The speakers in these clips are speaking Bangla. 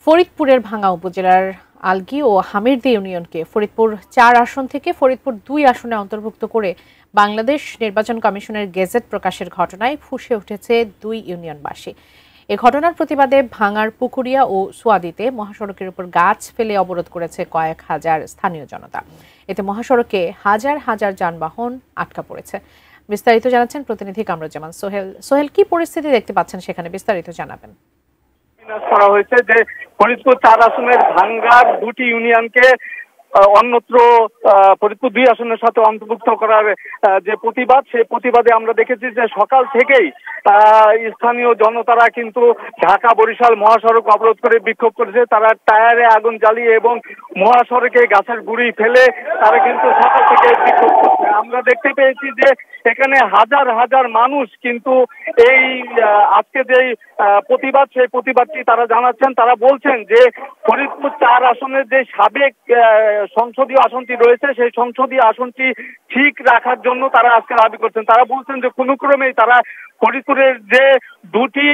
ফরিদপুরের ভাঙ্গা উপজেলার আলগী ও হামিরদী ইউনিয়নকে ফরিদপুর ৪ আসন থেকে ফরিদপুর ২ আসনে অন্তর্ভুক্ত করে বাংলাদেশ নির্বাচন কমিশনের গেজেট প্রকাশের ঘটনায় ফুঁসে উঠেছে ২ ইউনিয়নবাসী। এ ঘটনার প্রতিবাদে ভাঙ্গার পুকুরিয়া ও সোয়াদিতে মহাসড়কের উপর গাছ ফেলে অবরোধ করেছে কয়েক হাজার স্থানীয় জনতা। এতে মহাসড়কে হাজার হাজার যানবাহন আটকা পড়েছে। বিস্তারিত জানাচ্ছেন প্রতিনিধি কামরুজ্জামান সোহেল। সোহেল, কি পরিস্থিতি দেখতে পাচ্ছেন সেখানে, বিস্তারিত জানাবেন। করা হয়েছে যে ফরিদপুর ৪ আসনের ভাঙ্গার ২টি ইউনিয়নকে অন্যত্র ফরিদপুর ২ আসনের সাথে অন্তর্ভুক্ত করার যে প্রতিবাদ, সেই প্রতিবাদে আমরা দেখেছি যে সকাল থেকেই স্থানীয় জনতারা কিন্তু ঢাকা বরিশাল মহাসড়ক অবরোধ করে বিক্ষোভ করেছে। তারা টায়ারে আগুন জ্বালিয়ে এবং মহাসড়কে গাছের গুঁড়ি ফেলে তারা কিন্তু সকাল থেকে বিক্ষোভ করছে। আমরা দেখতে পেয়েছি যে এখানে হাজার হাজার মানুষ কিন্তু এই আজকে যে প্রতিবাদ, সেই প্রতিবাদটি তারা জানাচ্ছেন। তারা বলছেন যে ফরিদপুর ৪ আসনের যে সাবেক সংসদীয় আসনটি রয়েছে, সেই সংসদীয় আসনটি ঠিক রাখার জন্য তারা আজকে দাবি করছেন। তারা বলছেন যে কোনো ক্রমেই তারা ফরিদপুরের যে ২টি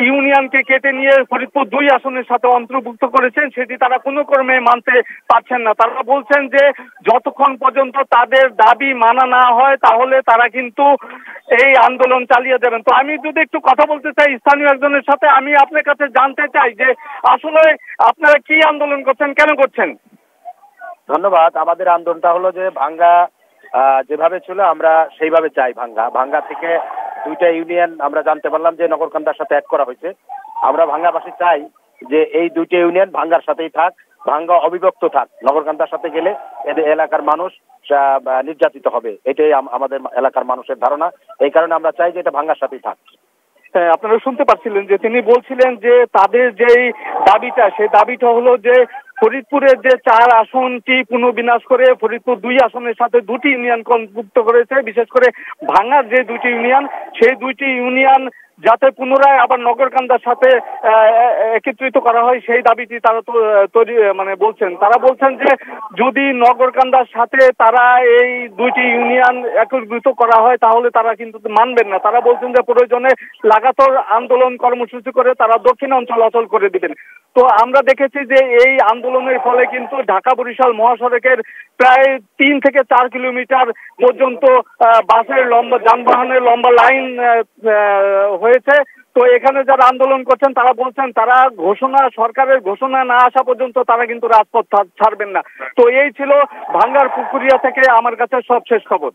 ইউনিয়নকে কেটে নিয়ে ফরিদপুর ২ আসনের সাথে অন্তর্ভুক্ত করেছেন, সেটি তারা কোনো ক্রমে মানতে পারছেন না। তারা বলছেন যে যতক্ষণ পর্যন্ত তাদের দাবি মানা না হয় তাহলে তারা কিন্তু এই আন্দোলন চালিয়ে যাবেন। তো আমি যদি একটু কথা বলতে চাই স্থানীয় একজনের সাথে, আমি আপনার কাছে জানতে চাই যে আসলে আপনারা কি আন্দোলন করছেন, কেন করছেন? ধন্যবাদ। আমাদের আন্দোলনটা হলো যে ভাঙ্গা যেভাবে ছিল আমরা সেইভাবে চাই। ভাঙ্গা থেকে ২টা ইউনিয়ন আমরা জানতে পারলাম যে নগরকান্দার সাথে অ্যাড করা হয়েছে। আমরা ভাঙ্গাবাসী চাই যে এই ২টা ইউনিয়ন ভাঙ্গার সাথেই থাক, ভাঙ্গা অবিভক্ত থাক। নগরকান্দার সাথে গেলে এদের এলাকার মানুষ নির্যাতিত হবে, এটাই আমাদের এলাকার মানুষের ধারণা। এই কারণে আমরা চাই যে এটা ভাঙ্গার সাথেই থাক। আপনারা শুনতে পাচ্ছিলেন যে তিনি বলছিলেন যে তাদের যেই দাবিটা, সেই দাবিটা হলো যে ফরিদপুরের যে ৪ আসনটি পুনর্বিন্যাস করে ফরিদপুর ২ আসনের সাথে ২টি ইউনিয়ন অন্তর্ভুক্ত করেছে। বিশেষ করে ভাঙ্গার যে ২টি ইউনিয়ন, সেই ২টি ইউনিয়ন যাতে পুনরায় আবার নগরকান্দার সাথে একত্রিত করা হয়, সেই দাবিটি তারা বলছেন। তারা বলছেন যে যদি নগরকান্দার সাথে তারা এই ২টি ইউনিয়ন একত্রিত করা হয় তাহলে তারা কিন্তু মানবেন না। তারা বলছেন যে প্রয়োজনে লাগাতার আন্দোলন কর্মসূচি করে তারা দক্ষিণাঞ্চল অচল করে দিবেন। তো আমরা দেখেছি যে এই আন্দোলনের ফলে কিন্তু ঢাকা বরিশাল মহাসড়কের প্রায় ৩ থেকে ৪ কিলোমিটার পর্যন্ত বাসের লম্বা যানবাহনের লম্বা লাইন হয়েছে। তো এখানে যারা আন্দোলন করছেন তারা বলছেন তারা সরকারের ঘোষণা না আসা পর্যন্ত তারা কিন্তু রাজপথ ছাড়বেন না। তো এই ছিল ভাঙ্গার পুকুরিয়া থেকে আমার কাছে সবশেষ খবর।